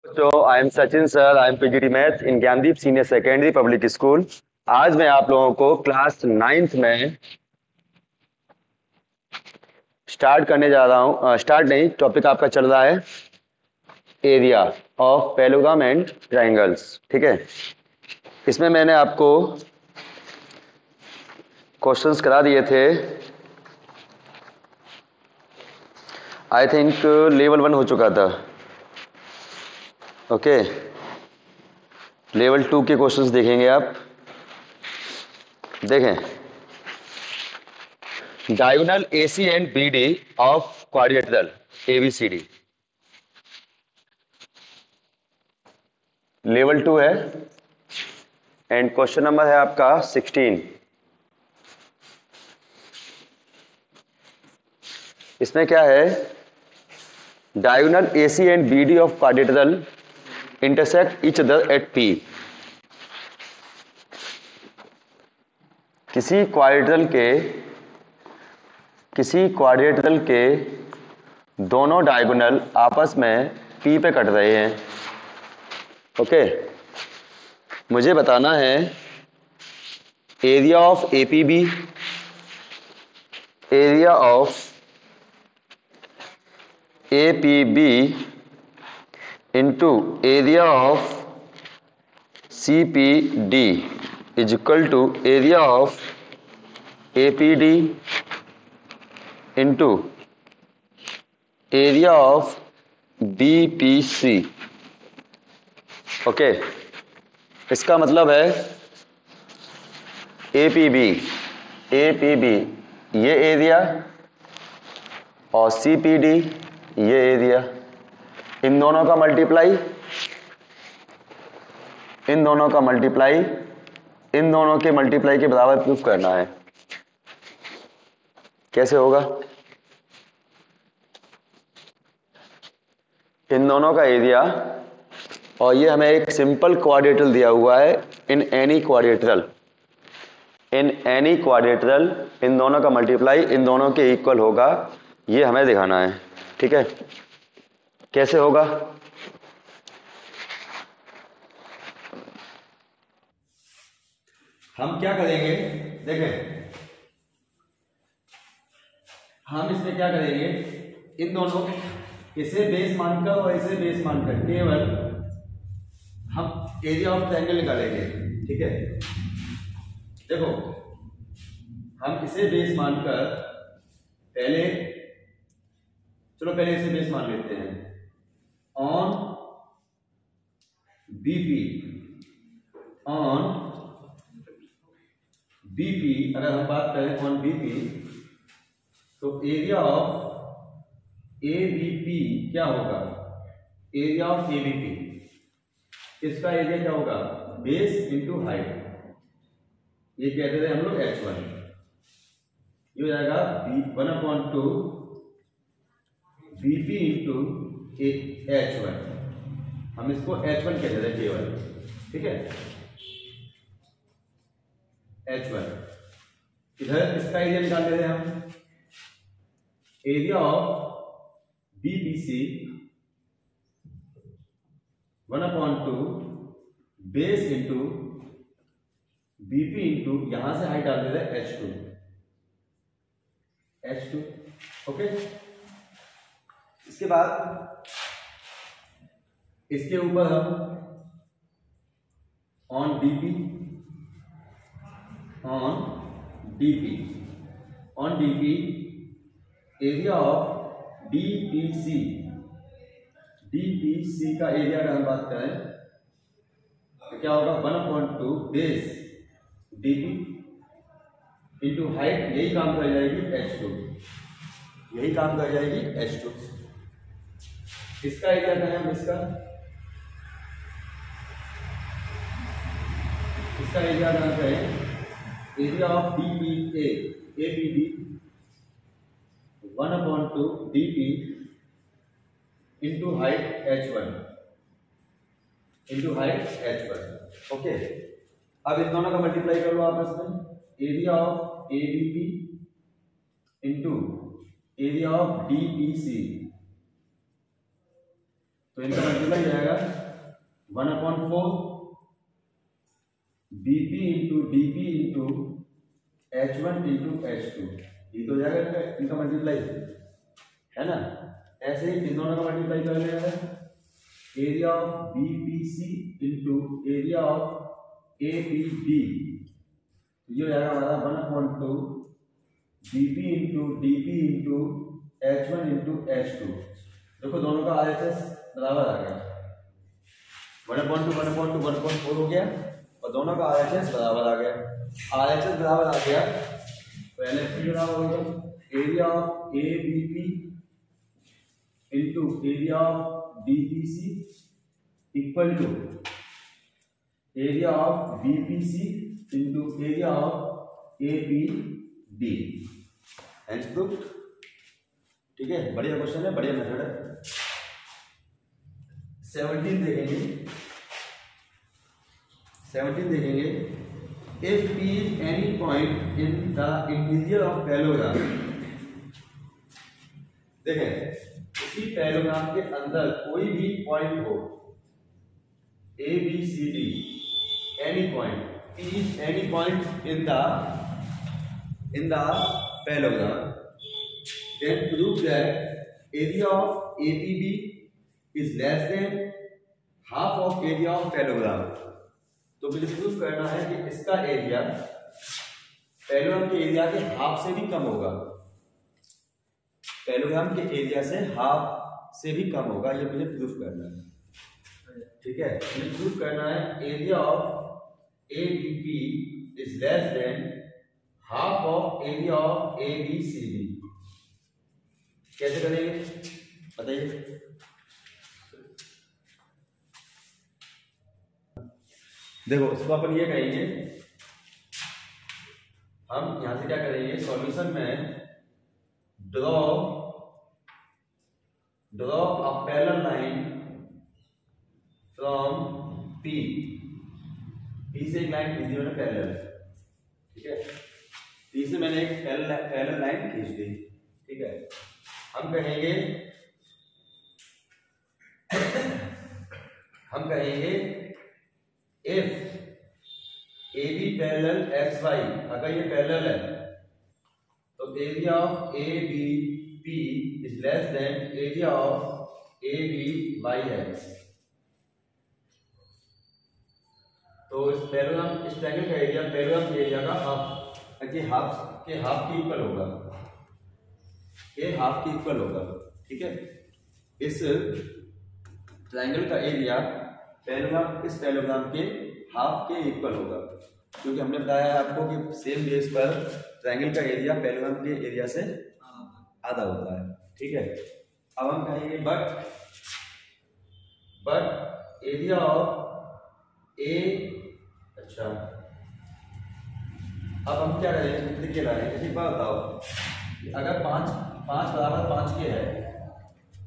So I am Sachin sir. I am PGT Math in Gyandeep senior secondary public school. आज मैं आप लोगों को क्लास 9th में स्टार्ट करने जा रहा हूँ। स्टार्ट नहीं, टॉपिक आपका चल रहा है area of parallelogram and triangles. ठीक है, इसमें मैंने आपको क्वेश्चंस करा दिए थे। आई थिंक लेवल 1 हो चुका था। ओके, लेवल 2 के क्वेश्चंस देखेंगे आप। देखें, diagonal AC and BD of quadrilateral ABCD level 2 है एंड क्वेश्चन नंबर है आपका 16। इसमें क्या है, diagonal AC and BD of quadrilateral intersect each other at P। किसी क्वाड्रिलेटरल के दोनों डायगोनल आपस में P पे कट रहे हैं। ओके, मुझे बताना है area of APB, area of APB into area of CPD is equal to area of APD into area of BPC। Okay, इसका मतलब है APB ये एरिया और CPD ये एरिया, इन दोनों का मल्टीप्लाई इन दोनों के मल्टीप्लाई के बराबर प्रूफ करना है। कैसे होगा? इन दोनों का एरिया और ये हमें एक सिंपल क्वाड्रिलेटरल दिया हुआ है। इन एनी क्वाड्रिलेटरल इन दोनों का मल्टीप्लाई इन दोनों के इक्वल होगा, ये हमें दिखाना है। ठीक है, कैसे होगा? हम क्या करेंगे, देखें, हम इसमें क्या करेंगे, इन दोनों इसे बेस मानकर और इसे बेस मानकर केवल हम एरिया ऑफ ट्रायंगल निकालेंगे। ठीक है, देखो, हम इसे बेस मानकर पहले इसे बेस मान लेते हैं। ऑन बीपी अगर हम बात करें ऑन बीपी, तो एरिया ऑफ एबीपी क्या होगा? एरिया ऑफ एबीपी, इसका एरिया क्या होगा? Base into height. ये कहते थे हम लोग H1। ये हो जाएगा 1/2 BP इंटू H1। हम इसको H1 कहते थे केवल। ठीक है, H1। इधर इसका एरिया निकाल लेते हैं हम। Area of BPC 1/2 base into BP into यहां से हाइट डाल देते हैं H2। ओके, इसके बाद इसके ऊपर हम on DP area of DPC का एरिया अगर हम बात करें तो क्या होगा? 1/2 बेस DP इंटू हाइट, यही काम कर जाएगी H2। इसका एरिया क्या है? हम इसका एरिया क्या करें? Area of APD 1/2 DP into height H1। Okay, अब इन दोनों का मल्टीप्लाई कर लो आपस में। Area of ABP into area of DPC, तो इनका मल्टीप्लाई जाएगा 1/4 BP into DP into H1 into H2, ये तो हो जाएगा इनका मल्टीप्लाई, है ना। ऐसे ही इन दोनों का मल्टीप्लाई कर लेना है, area of BPC into area of ABD, ये हो जाएगा हमारा 1/2 BP into DP into H1 into H2। देखो दोनों का RHS बराबर आ गया, 1/2 हो गया और दोनों का RHS बराबर आ गया। RHS बराबर आ गया तो LHS बराबर हो गया area of ABP into area of DPC equal to area of BPC into area of ABD। Hence proof. ठीक है, बढ़िया क्वेश्चन है, बढ़िया मेथड है। 17 देखेंगे, 17 देखेंगे, if P is any point in the interior of parallelogram, देखें इसी पैरेललोग्राम के अंदर कोई भी पॉइंट हो A B C D, any point, P is any point in the parallelogram, then prove that area of APB is less than half of area of parallelogram। तो मुझे proof करना है कि इसका एरिया पैरेललोग्राम के area के half से भी कम होगा, पैरेललोग्राम के एरिया से हाफ से भी कम होगा, ये मुझे प्रूफ करना है। ठीक है, मुझे प्रूफ करना है area of ABP is less than half of area of ABCD। कैसे करेंगे बताइए। देखो इसको अपन ये कहेंगे, हम यहां से क्या करेंगे, सॉल्यूशन में draw a parallel line from P से एक लाइन खींची मैंने पैरेलल। ठीक है, P से मैंने एक पैरेलल लाइन खींच दी। ठीक है, हम कहेंगे इफ AB पैरेलल XY, अगर ये पैरेलल है तो area of ABP is less then area of ABYX। तो इस पैरेललोग्राम, इस ट्रायंगल का एरिया पैरेललोग्राम के एरिया का हाफ के इक्वल होगा, ये हाफ के इक्वल होगा। ठीक है, इस ट्रायंगल का एरिया इस पैरेललोग्राम के हाफ के इक्वल होगा, क्योंकि हमने बताया आपको कि सेम बेस पर ट्रायंगल का एरिया पैरेललोग्राम के एरिया से आधा होता है। ठीक है, अब हम कहेंगे बट एरिया ऑफ ए, अच्छा अब हम क्या करेंगे, देखिए एक बात बताओ, अगर 5 बराबर 5 के है,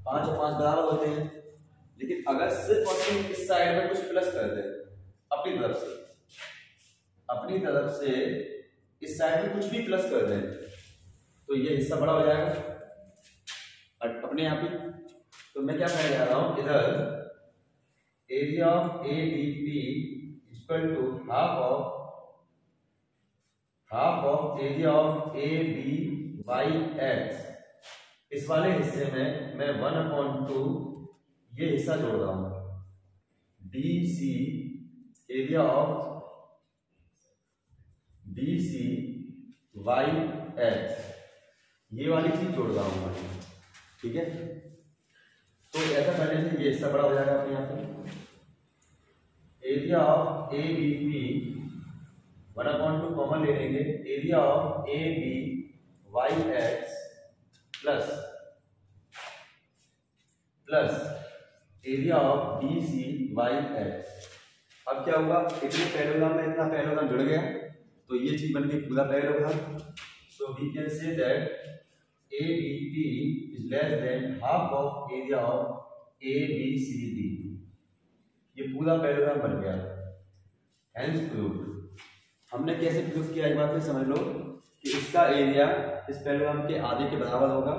5 और 5 बराबर होते हैं, लेकिन अगर सिर्फ और सिर्फ इस साइड में कुछ प्लस कर दे अपनी तरफ से इस साइड में कुछ भी प्लस कर दे तो ये हिस्सा बड़ा हो जाएगा अपने यहाँ पे। तो मैं क्या कहने जा रहा हूं, इधर area of ABP equal to half of area of ABYX। इस वाले हिस्से में मैं 1/2 ये हिस्सा जोड़ रहा हूं, DC एरिया ऑफ BCYX, ये वाली चीज जोड़ रहा हूं मैं। ठीक है, तो ऐसा करने से ये हिस्सा बड़ा हो जाएगा अपने यहाँ पे। एरिया ऑफ ABP 1/2 कॉमन ले लेंगे, area of ABYX plus area of BCYX। अब क्या होगा, इतने पैरेललोग्राम में इतना पैरेललोग्राम जुड़ गया तो ये चीज बन गई पूरा parallelogram. So we can say that ABP is less than half of area of ABCD। ये पूरा पैरेललोग्राम बन गया, हेंस प्रूफ। हमने कैसे प्रूफ किया, एक बार फिर समझ लो कि इसका एरिया इस पैरेललोग्राम के आधे के बराबर होगा।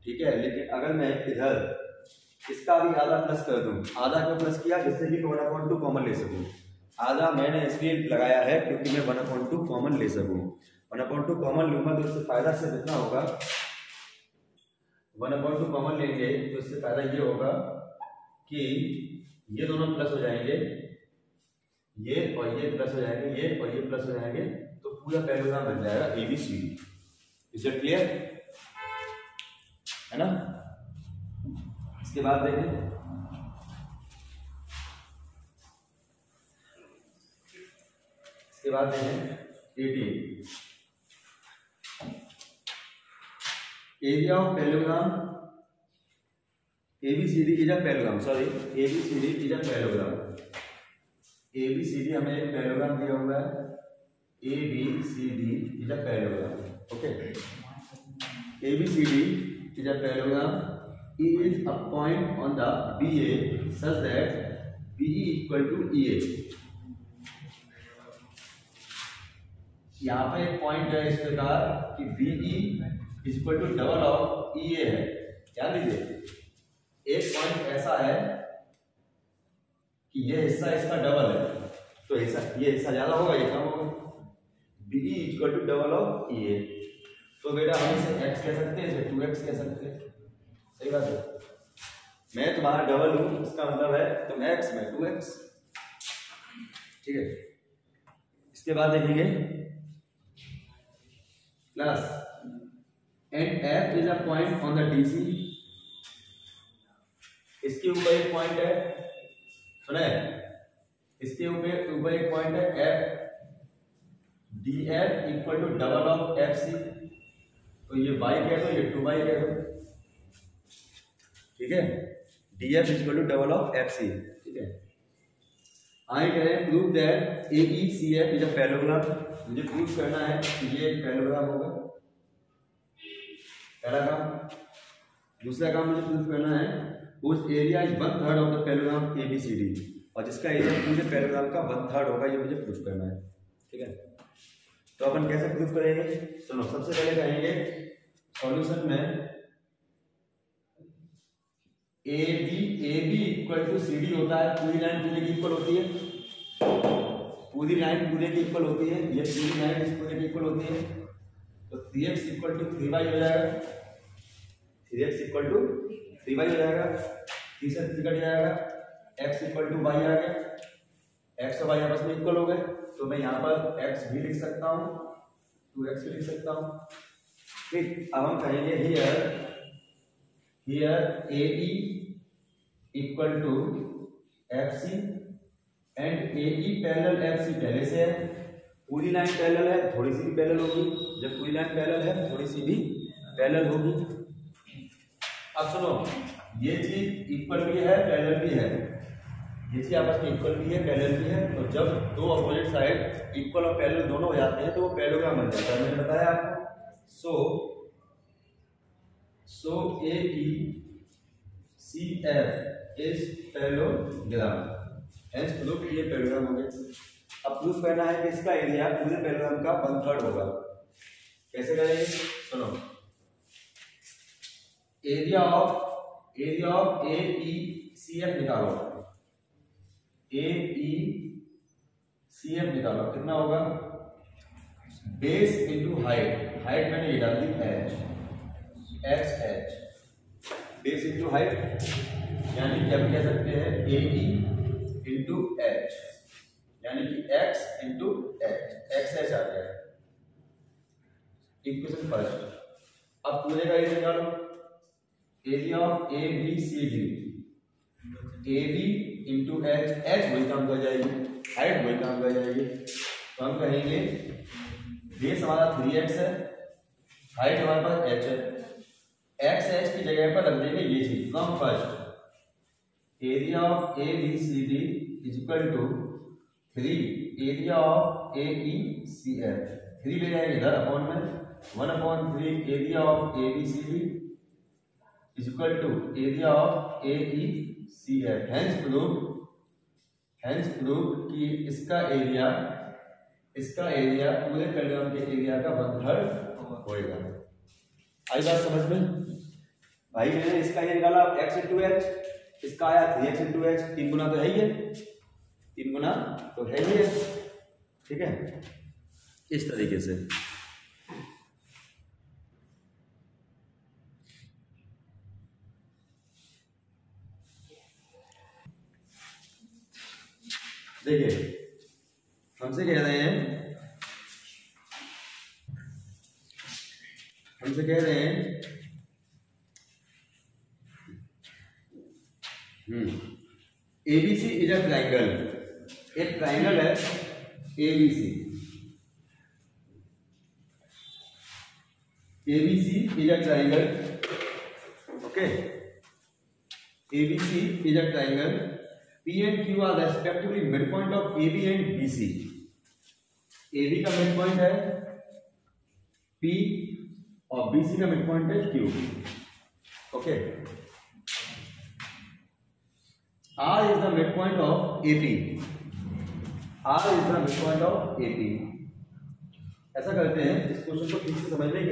ठीक है, लेकिन अगर मैं इधर इसका भी आधा प्लस कर दूं, आधा क्यों प्लस किया, जिससे कि 1/2 कॉमन ले सकूं। आधा मैंने इसलिए लगाया है क्योंकि मैं 1/2 कॉमन ले सकूं। 1/2 कॉमन लूंगा तो इससे फायदा से कितना होगा, 1/2 कॉमन लेंगे तो इससे फायदा ये होगा कि ये दोनों प्लस हो जाएंगे, ये और ये प्लस हो जाएंगे, ये और ये प्लस हो जाएंगे, तो पूरा पैरेललोग्राम बन जाएगा ABCD। इज इट क्लियर, है ना। इसके बाद देखें, इसके बाद देखें 18 area of parallelogram ABCD is a parallelogram, sorry ABCD is a parallelogram. ABCD हमें एक पैरेललोग्राम दिया हुआ है, ABCD is a parallelogram, okay. ABCD is a parallelogram, E is a point on the BA such that BE equal to EA। यहाँ पे एक point है इस प्रकार कि BE is equal to double of EA है। ध्यान दीजिए, एक पॉइंट ऐसा है कि ये हिस्सा इसका डबल है, तो हिस्सा ये हिस्सा ज्यादा होगा, ये कम होगा। BE equal to double of EA, तो बेटा हम इसे x कह सकते हैं, इसे 2x कह सकते हैं, सही बात है। मैं तुम्हारा डबल हूं, इसका मतलब है तुम x में 2x, ठीक है। इसके बाद देखेंगे plus and F is a point on the DC। इसके ऊपर एक पॉइंट है, सुने, इसके ऊपर एक पॉइंट है F, DF equal to double of FC, तो ये y कह दो, ये 2y कह दो, ठीक है। DF equal to double of FC, ठीक है। आगे कह रहे हैं prove that AECF is a parallelogram. मुझे प्रूव करना है कि ये एक पैरेललोग्राम होगा, पहला काम। दूसरा काम मुझे प्रूव करना है उस area is 1/3 of the parallelogram ABCD, और जिसका एरिया पूरे पैरेललोग्राम का 1/3 होगा, ये मुझे प्रूव करना है, ठीक है। तो अपन कैसे प्रूव करेंगे, सुनो। सबसे पहले कहेंगे सॉल्यूशन में AB इक्वल टू CD होता है, पूरी लाइन पूरे की इक्वल होती है, पूरी लाइन पूरे की इक्वल होती है, ये पूरी लाइन इस पूरे की इक्वल होती है, तो 3x इक्वल टू 3y हो जाएगा, 3x इक्वल टू 3y हो जाएगा, 3 से 3 कट जाएगा, x इक्वल टू y आ गया, x और y आपस में इक्वल हो गए, तो मैं यहाँ पर x भी लिख सकता हूँ, 2x भी लिख सकता हूँ, ठीक। अब हम कहेंगे here AE equal to FC and AE parallel FC पहले से है, पूरी लाइन पैरेलल है, थोड़ी सी भी पैरेलल होगी, जब पूरी लाइन पैरेलल है थोड़ी सी भी पैरेलल होगी। अब सुनो, ये चीज इक्वल भी है पैरेलल भी है, ये चीज आपस में इक्वल भी है पैरेलल भी है, तो जब दो अपोजिट साइड इक्वल और पैरेलल दोनों हो जाते हैं तो वो पैरेललोग्राम बन जाता है, मैंने बताया आपको। सो AECF is parallelogram, hence proof ये पैरेललोग्राम हो गया। अब प्रूफ करना है कि इसका एरिया पूरे पैरेललोग्राम का 1/3 होगा। कैसे करेंगे, सुनो। एरिया ऑफ AECF निकालो, AECF निकालो, कितना होगा, बेस इंटू हाइट, हाइट मैंने ये डाल दी h, बेस इंटू हाइट, यानी कि हम कह सकते हैं AE इंटू h, यानी कि x इंटू x आ गया, इक्वेशन फर्स्ट। अब पूरे का एरिया निकालो, area of ABCD, AB into h, वही काम कर जाएगी, हाइट वही काम कर जाएगी, तो हम कहेंगे बेस हमारा 3x है, हाइट हमारे पास h है, x की जगह पर रख देंगे ये चीज, come first area of ABCD is equal to 3 area of AECF, 3 ले जाएंगे इधर अपॉन में, 1/3 area of ABCD is equal to area of AECF। Hence prove कि इसका एरिया पूरे पैरेललोग्राम के एरिया का 1/3 होएगा। आई बात समझ में भाई, मैंने इसका ये निकाला x इंटू h, इसका आया 3x इंटू एच, 3 गुना तो है ही है, 3 गुना तो है ही है, ठीक है। इस तरीके से देखिए, हमसे कह रहे हैं एबीसी इज अ ट्राइंगल, एक ट्राइंगल है ABC, ABC is a triangle, okay, ABC is a triangle, P and Q are respectively midpoint of AB and BC. AB का midpoint है P और BC का midpoint है Q. Okay. R is the midpoint of AP. R is the midpoint of AP. ऐसा करते हैं, इस question को ठीक से समझने के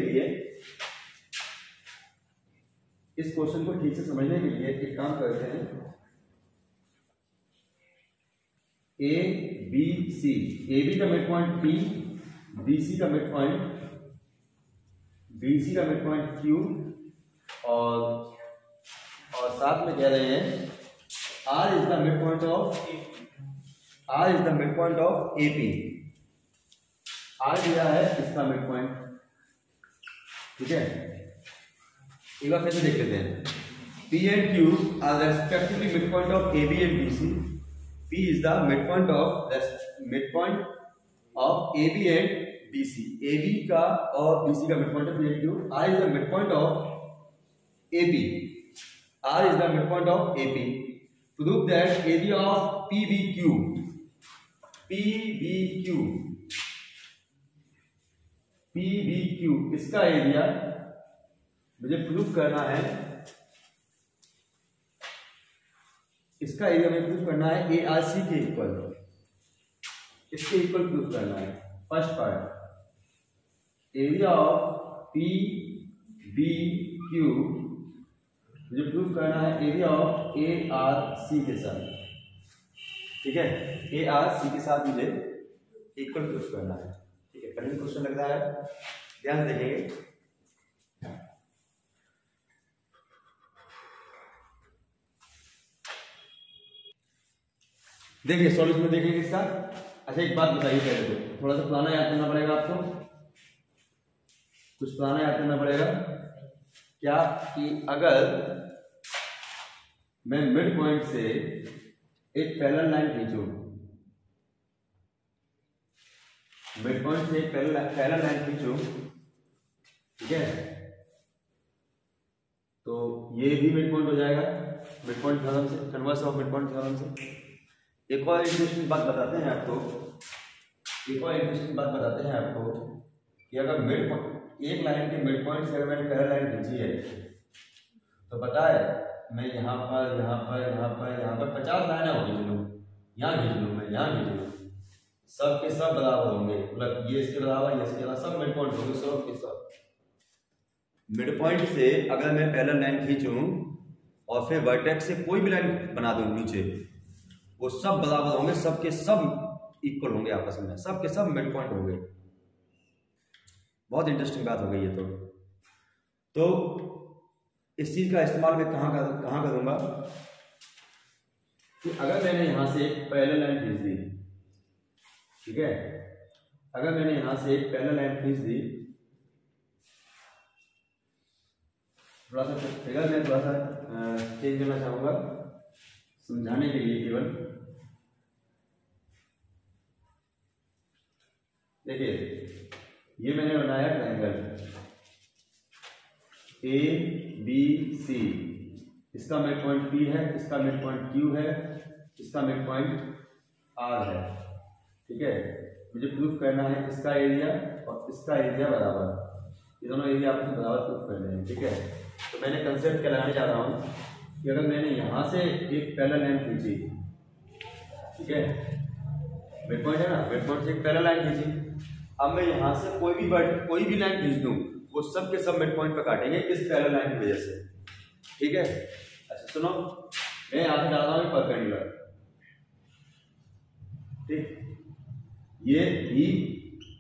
लिए, एक काम करते हैं, A B C, A B का mid point P, B C का मिड पॉइंट Q, और साथ में कह रहे हैं R is the mid point of AP। R दिया है इसका मिड पॉइंट, ठीक है। एक बार फिर से देख लेते हैं, P and Q are respectively midpoint of AB and BC. P is the midpoint of AB and BC. AB का और BC का midpoint है P and Q. R is the midpoint of AB. R is the midpoint of AP. Prove that area of PBQ इसका area मुझे proof करना है, इसका area में प्रूफ करना है ARC के इक्वल, इसके इक्वल प्रूफ करना है। First part, area of PBQ मुझे प्रूफ करना है एरिया ऑफ ARC के साथ, ठीक है। ARC के साथ मुझे इक्वल प्रूफ करना है, ठीक है। कठिन क्वेश्चन लग रहा है, ध्यान से देखेंगे। देखिए सॉल्यूशन में देखेंगे इसका। अच्छा एक बात बताइए पहले, तो थोड़ा सा पुराना याद करना पड़ेगा आपको, कुछ पुराना याद करना पड़ेगा क्या, कि अगर मैं मिड पॉइंट से एक पैरेलल लाइन खींचूं, मिड पॉइंट से एक पैरेलल लाइन खींचूं, ठीक है, तो ये भी मिड पॉइंट हो जाएगा मिड पॉइंट थ्योरम से, converse of mid point theorem से। एक और इंटरेस्टिंग बात बताते हैं आपको, कि अगर मिड एक लाइन के मिड पॉइंट से अगर मैंने पैरेलल लाइन खींची है, तो पता है मैं यहाँ पर 50 लाइनें होगी, यहाँ खींच लूँ, मैं यहाँ खींच लूँ, सब के सब बराबर होंगे, मतलब ये इसके बराबर, ये इसके बराबर, सब मिड पॉइंट होंगे, सब के सब। मिड पॉइंट से अगर मैं पैरेलल लाइन खींचूं और फिर वर्टेक्स से कोई भी लाइन बना दूं नीचे, वो सब बराबर होंगे, सब के सब इक्वल होंगे आपस में, सब के सब मिड पॉइंट होंगे। बहुत इंटरेस्टिंग बात हो गई है। तो इस चीज का इस्तेमाल मैं कहाँ करूंगा, कि अगर मैंने यहां से एक पैरेलल लाइन खींच दी, ठीक है, अगर मैंने यहां से एक पैरेलल लाइन खींच दी, थोड़ा सा फिगर मैं थोड़ा सा चेंज करना चाहूंगा समझाने के लिए केवल। देखिए ये मैंने बनाया ट्रायंगल ए बी सी, इसका मिड पॉइंट P है, इसका मिड पॉइंट Q है, इसका मिड पॉइंट R है, ठीक है। मुझे प्रूफ करना है इसका एरिया और इसका एरिया बराबर, ये दोनों एरिया आपको बराबर प्रूफ करने हैं, ठीक है। तो मैंने कंसेप्ट क्या लगाने जा रहा हूँ कि अगर मैंने यहाँ से एक पैरेलल लाइन खींची, ठीक है, मिड पॉइंट है ना, मिड पॉइंट से एक पैरेलल लाइन खींची, अब मैं यहाँ से कोई भी लाइन खींच दूँ, वो सब के सब मिड पॉइंट पर काटेंगे इस पैरेलल लाइन की वजह से, ठीक है। अच्छा सुनो, मैं यहाँ से डालता हूँ परपेंडिकुलर, ठीक, ये भी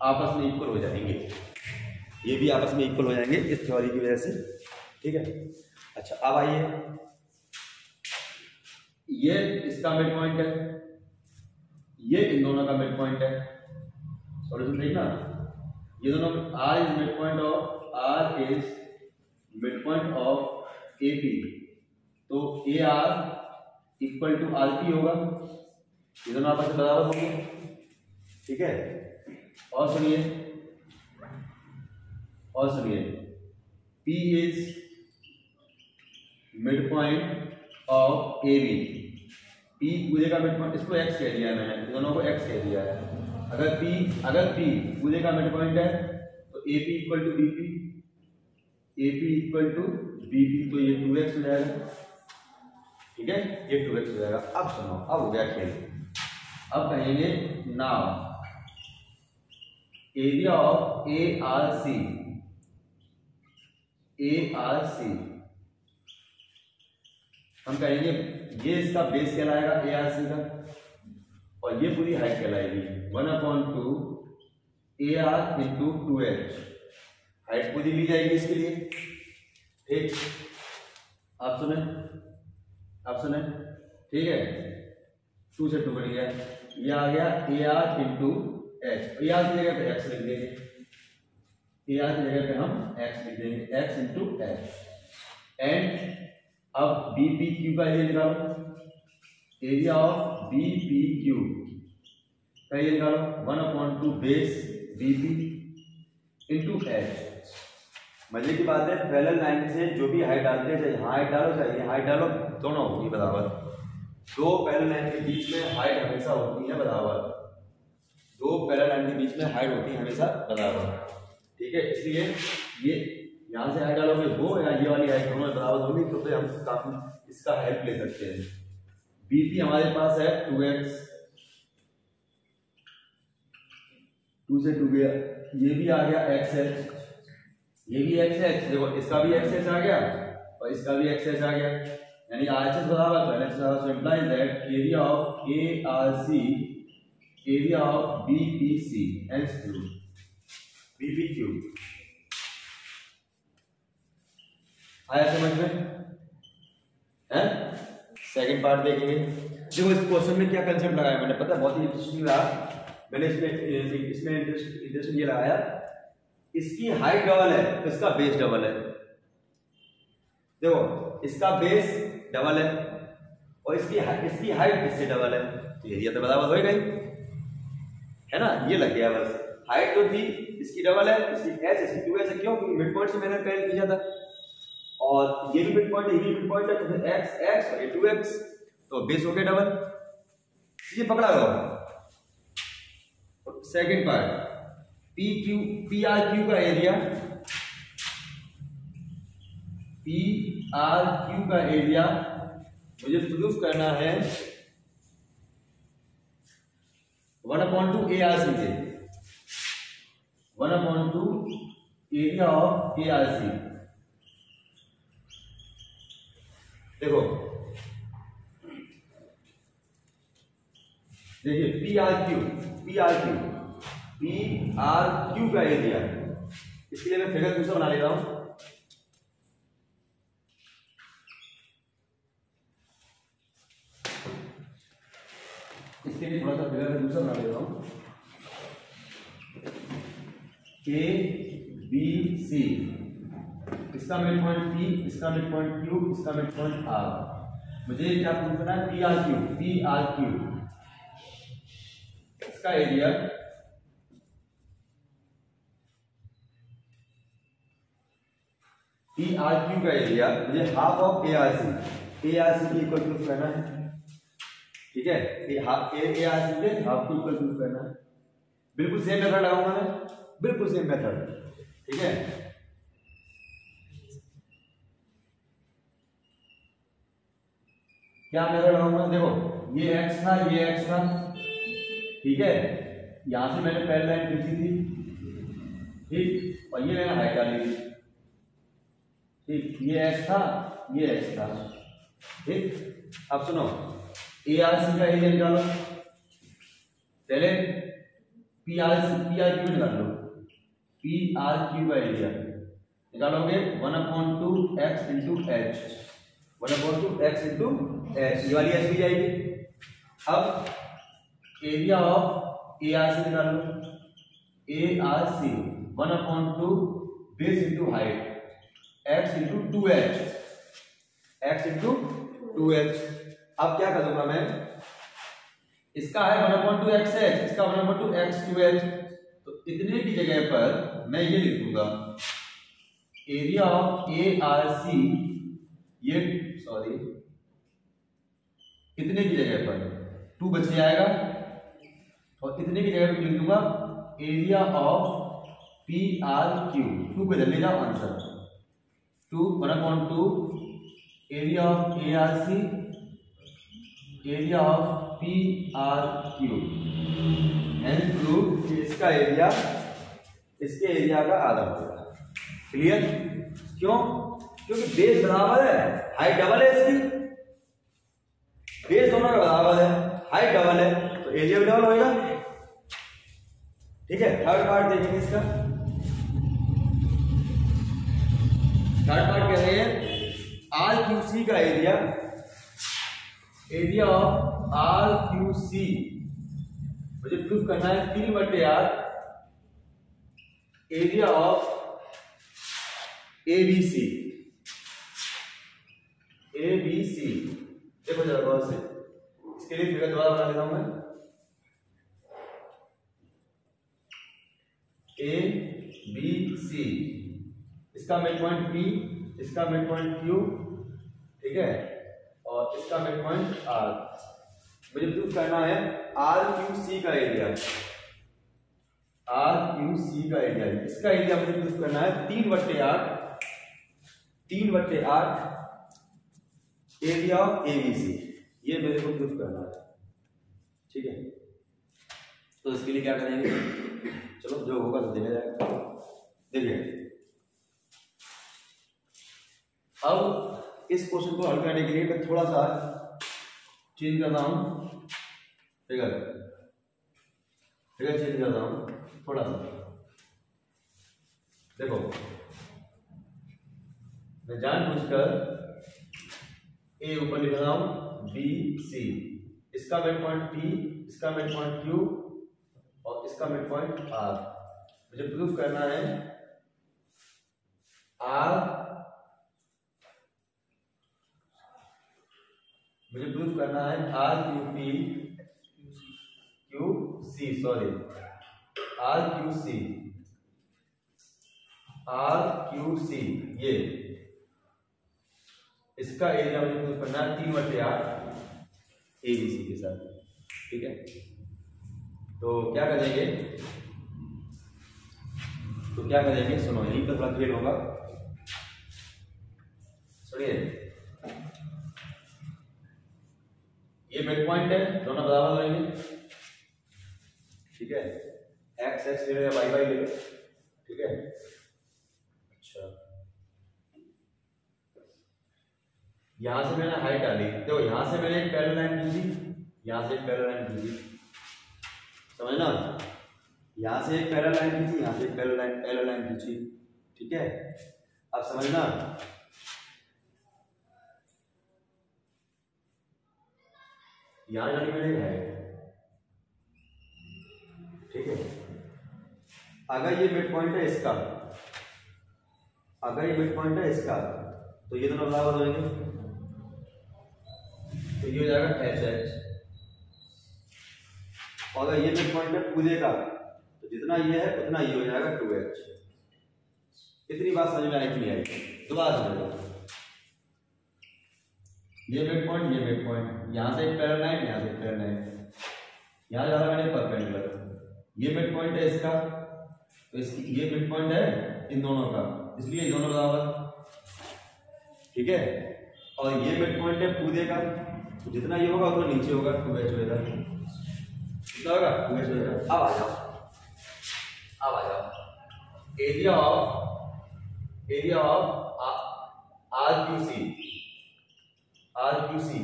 आपस में इक्वल हो जाएंगे, ये भी आपस में इक्वल हो जाएंगे इस थ्योरी की वजह से, ठीक है। अच्छा अब आइए, ये इसका मिड पॉइंट है, ये इन दोनों का मिड पॉइंट है, सॉल्यूशन देखना, ये दोनों R is mid point of, R is mid point of AP, तो AR इक्वल टू RP होगा, ये दोनों आपस में बराबर होंगे, ठीक है। और सुनिए P is mid point of AB, P पूरे का मिड पॉइंट, इसको X कह दिया है मैंने, दोनों को X कह दिया है। अगर P पूरे का मिड पॉइंट है तो AP equal to BP, AP equal to BP, तो ये 2x हो जाएगा, ठीक है, ये 2x हो जाएगा। अब सुनो, अब हो गया खेल, अब कहेंगे नाउ एरिया ऑफ ARC, हम कहेंगे ये इसका बेस कहलाएगा ARC का, और ये पूरी हाइट कहलाएगी 1/2 AR इंटू 2H, हाइट पूरी ली जाएगी इसके लिए, ठीक। आप सुने, ठीक है, 2 से 2 बन गया, ये आ गया AR इंटू H, AR की जगह पे X लिख देंगे, AR की जगह पे हम X लिख देंगे, X इंटू H, एंड अब BPQ का एरिया निकालो, एरिया ऑफ BPQ का एरिया निकालो, 1/2 बेस BP इंटू H। मजे की बात है, पैरेलल लाइन से जो भी हाइट डालते हैं, चाहे हाइट डालो चाहे हाइट डालो, दोनों होगी बराबर, दो पैरेलल लाइन के बीच में हाइट हमेशा होती है बराबर, दो पैरेलल लाइन के बीच में हाइट होती है हमेशा बराबर, ठीक है। इसलिए ये यहाँ से हाइट डालोगे वो या ये वाली हाइट दोनों बराबर होगी, तो फिर हम काफी इसका हेल्प ले सकते हैं। BP हमारे पास है 2x, 2 से 2 गया, ये भी आ गया XH, ये भी XH, देखो इसका भी XH आ गया और इसका भी XH आ गया, यानी RHS बराबर LHS बराबर, so implies that area of ARC area of BPC and BPQ। आया समझ में है? सेकंड पार्ट देखेंगे। देखो इस क्वेश्चन में क्या कंसेप्ट लगाया मैंने, पता है बहुत ही इंटरेस्टिंग रहा, मैंने इसमें इंटरेस्ट ये लगाया, इसकी हाइट डबल है तो इसका बेस डबल है, देखो इसका बेस डबल है और इसकी हाइट इससे डबल है, तो एरिया तो बराबर हो गई है ना, ये लग गया बस। हाइट तो थी इसकी डबल है, इसकी h इसकी 2h है, क्यों? क्योंकि मिड पॉइंट से मैंने पहले किया था, और ये भी मिड पॉइंट, ये भी मिड पॉइंट है, तो फिर x और ये 2x, तो बेस हो गया डबल, ये पकड़ा हुआ। सेकंड पार्ट, PRQ का एरिया, PRQ का एरिया मुझे प्रूफ करना है 1/2 ARC के, 1/2 एरिया ऑफ ARC। देखो देखिए PRQ का एरिया, इसके लिए मैं फिगर दूसरा बना ले रहा हूं, इसके लिए थोड़ा सा फिगर में दूसरा बना ले रहा हूं, ABC, इसका मिड पॉइंट P, इसका मिड पॉइंट Q, इसका मिड पॉइंट R। मुझे क्या प्रूव करना है? PRQ इसका एरिया PRQ का एरिया मुझे हाफ ऑफ ARC के इक्वल प्रूफ करना है, ठीक है, ARC के हाफ को इक्वल प्रूफ करना है। बिल्कुल सेम मेथड लगाऊंगा मैं, बिल्कुल सेम मेथड, ठीक है। क्या मेथड लगाऊंगा? देखो ये x था, ये x था, ठीक है, यहां से मैंने पैरेलल लाइन खींची थी, ठीक, और ये मैंने हाइट डाली थी, ठीक, ये x था, ये x था, ठीक। अब सुनो, ए आर सी का एरिया निकालो, पहले पी आर क्यू निकाल लो। पी आर क्यू का एरिया निकालोगे 1/2 x into h, 1/2 x into h, ये वाली एच भी जाएगी। अब area of A R C निकाल लो, A R C 1/2 base into height x into 2h, x into 2h। अब क्या करूंगा मैं, इसका है 1/2 xh, इसका 1/2 x 2h, तो इतने की जगह पर मैं ये लिख दूंगा area of A R C, ये सॉरी इतने की जगह पर 2 बच जाएगा, और इतने की जगह पर लिख दूंगा area of P R Q, 2 को जल्दी जाओ answer 2 1/2 area of A R C, area of P R Q, and prove कि इसका एरिया इसके एरिया का आधा होगा। क्लियर? क्यों? क्योंकि बेस बराबर है, हाइट डबल है इसकी, बेस दोनों का बराबर है, हाइट डबल है, तो एरिया भी डबल होगा। ठीक है, थर्ड पार्ट देखेंगे इसका। थर्ड पार्ट कह रहे हैं आर क्यू सी का area, area of R Q C मुझे प्रूफ करना है 3/8 एरिया ऑफ ABC, ABC देखो जरा गौर से, इसके लिए फिगर दोबारा बना देता हूं मैं, ABC, इसका मिड पॉइंट P, इसका मिड पॉइंट Q, ठीक है, और इसका मिड पॉइंट R। मुझे प्रूफ करना है RQC का एरिया, RQC का एरिया, इसका एरिया मुझे प्रूफ करना है 3/8 एरिया ऑफ ABC, ये मेरे को प्रूफ करना है। ठीक है, तो इसके लिए क्या करेंगे, चलो जो होगा तो देखा जाएगा। देखिए, अब इस क्वेश्चन को हल करने के लिए मैं थोड़ा सा चेंज कर रहा हूं, फिगर चेंज कर रहा हूं थोड़ा सा। देखो, मैं जानबूझकर ए ऊपर लिख रहा हूं बी सी, इसका मिड पॉइंट P, इसका मिड पॉइंट Q और इसका मिड पॉइंट R। मुझे प्रूफ करना है R क्यू सी, ये इसका एरिया मुझे प्रूफ करना है 3/8 ABC के साथ। ठीक है, तो क्या करेंगे, सुनो, यही तो थोड़ा खेल होगा, सुनिए। ये मिड पॉइंट है, दोनों बराबर रहेंगे। ठीक है, एक्स एक्स ले लो या वाई वाई ले लो। ठीक है, अच्छा, यहां से मैंने हाइट डाली, देखो यहां से मैंने एक पैरेलल लाइन खींची, यहां से एक पैरेलल लाइन खींची, समझना, यहां से एक पैरेलल लाइन खींची, यहां से एक पैरेलल लाइन खींची। ठीक है, अब समझना, यहां जाने मैंने है। ठीक है, अगर ये मिड पॉइंट है इसका, तो ये दोनों बराबर हो जाएंगे, तो ये हो जाएगा HH। और अगर ये मिड पॉइंट है पूरे का, तो जितना ये है उतना ये हो जाएगा 2H। इतनी बात समझ में आई कि नहीं आई? दोबारा समझ लो, ये मिड पॉइंट, यहां से एक पैरेलल लाइन, यहां से एक पैरेलल लाइन, यहां जा रहा मैंने परपेंडिकुलर, ये मिड पॉइंट है इसका, तो इसकी ये मिड पॉइंट है इन दोनों का, इसलिए दोनों बराबर। ठीक है, और ये मिड पॉइंट है पूरे का, तो जितना ये होगा उतना नीचे होगा, 2H होगा, कितना होगा 2H होगा। अब आ जाओ, area of RQC, R Q C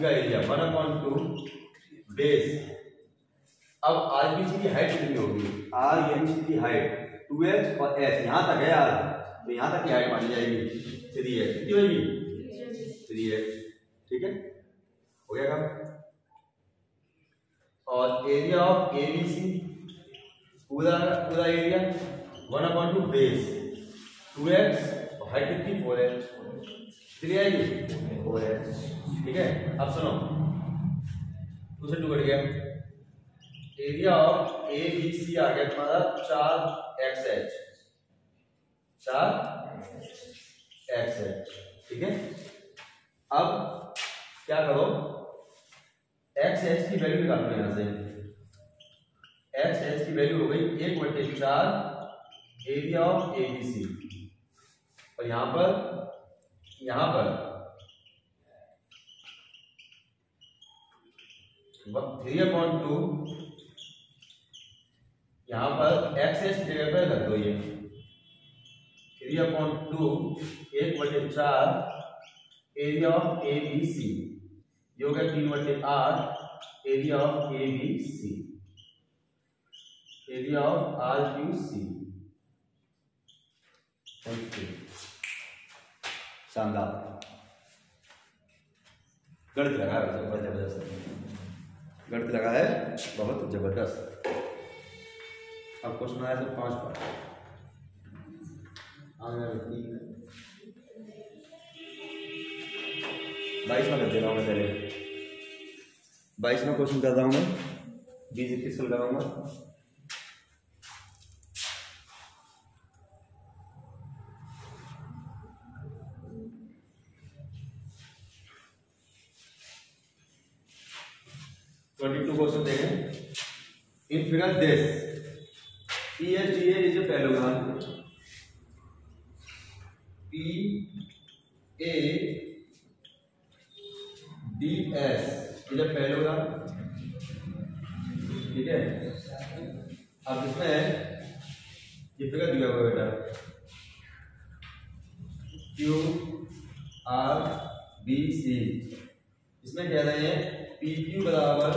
का एरिया 1/2 बेस। अब आर क्यू सी की हाइट कितनी होगी, आर क्यू सी की हाइट 2h और h यहां तक है यार, तो यहां तक की हाइट मानी जाएगी 3h। कितनी होगी 3h, ठीक है, हो गया काम। और एरिया ऑफ एबीसी पूरा पूरा एरिया 1/2 बेस 2x और हाइट कितनी 4h, 3 आएगी 4h, ठीक है। अब सुनो दूसरे 2 कट गया, area of A B C आ गया तुम्हारा 4xh, 4xh, ठीक है। अब क्या करो, xh की वैल्यू निकाल लो यहां से, xh की वैल्यू हो गई 1/4 area of A B C, और यहां पर 3/2 यहां पर xh की जगह पर रख दो, ये 3/2 1/4 area of A B C, ये हो गया 3/8 area of A B C, area of R Q C. शानदार, गणित लगा है बहुत जबरदस्त, गणित लगा है बहुत जबरदस्त। अब क्वेश्चन आया तो 5 बार 22वां कर दे रहा हूँ मैं, पहले 22वां क्वेश्चन कर रहा हूँ मैं, 20-21 को लगाऊंगा। क्वेश्चन देखें, in figure this PSDA is a parallelogram, PADS is a parallelogram, ठीक है। अब इसमें ये फिगर दिया हुआ बेटा QRBC, इसमें कह रहे हैं PQ बराबर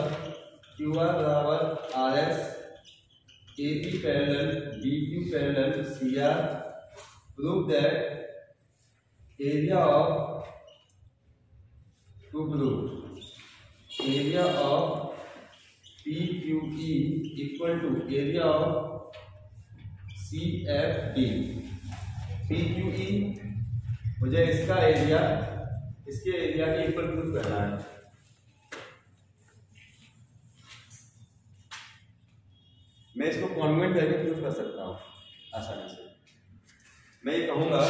QR बराबर RS, AB parallel BQ parallel CR, prove that area of PQE equal to area of CFD। PQE मुझे इसका एरिया इसके एरिया के इक्वल प्रूव करना है। मैं इसको कॉन्वेंट करके प्रूफ कर सकता हूं आसानी से। मैं ये कहूंगा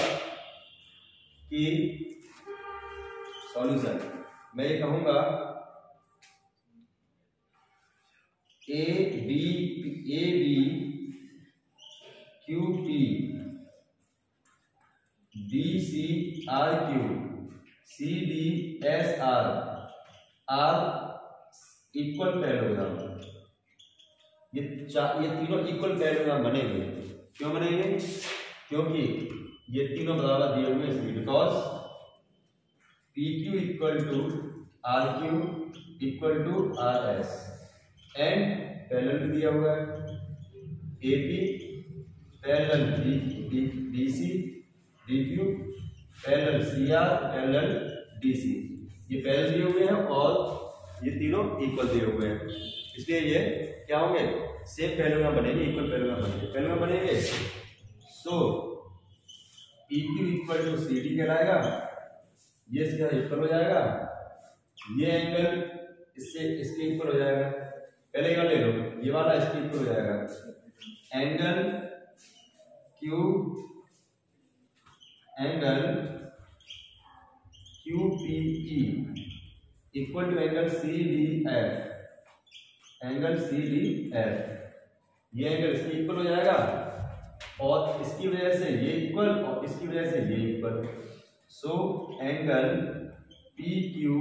कि सॉल्यूशन, मैं ये कहूंगा A B Q P B C R Q C D S R equal parallelogram. ये तीनों इक्वल पैरेललोग्राम बनेंगे। क्यों बनेंगे? क्योंकि ये तीनों बराबर दिए हुए इसलिए, because P Q equal to R Q equal to R S and parallel दिया हुआ है A P parallel D C D Q parallel C R parallel D C. ये पैरेलल दिए हुए हैं और ये तीनों इक्वल दिए हुए हैं, इसलिए ये क्या होंगे? सेम पैरेललोग्राम बनेंगे, इक्वल पैरेललोग्राम बनेंगे। So P Q equal to C D कहलाएगा, ये इसका इक्वल हो जाएगा, ये एंगल इसके इक्वल हो जाएगा। पहले ये ले लो, ये वाला इसके इक्वल हो जाएगा। Angle Q P E equal to angle C D F, angle C D F. ये एंगल इसके इक्वल हो जाएगा और इसकी वजह से ये इक्वल और इसकी वजह से ये equal. So angle P Q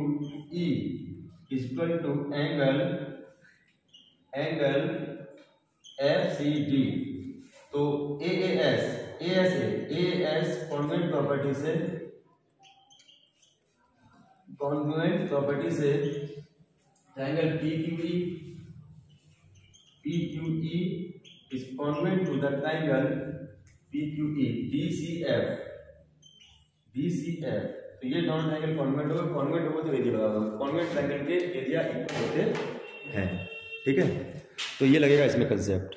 E equal to angle F C D. तो ए एस कॉन्वेंट प्रॉपर्टी से कॉन्ग्रुएंट प्रॉपर्टी से triangle PQE is congruent to the triangle PQE DCF। तो ये दोनों ट्रायंगल कॉन्ग्रुएंट होगा तो एरिया बराबर होगा। कॉन्ग्रुएंट ट्रायंगल के एरिया इक्वल होते हैं, ठीक है। तो ये लगेगा इसमें कंसेप्ट।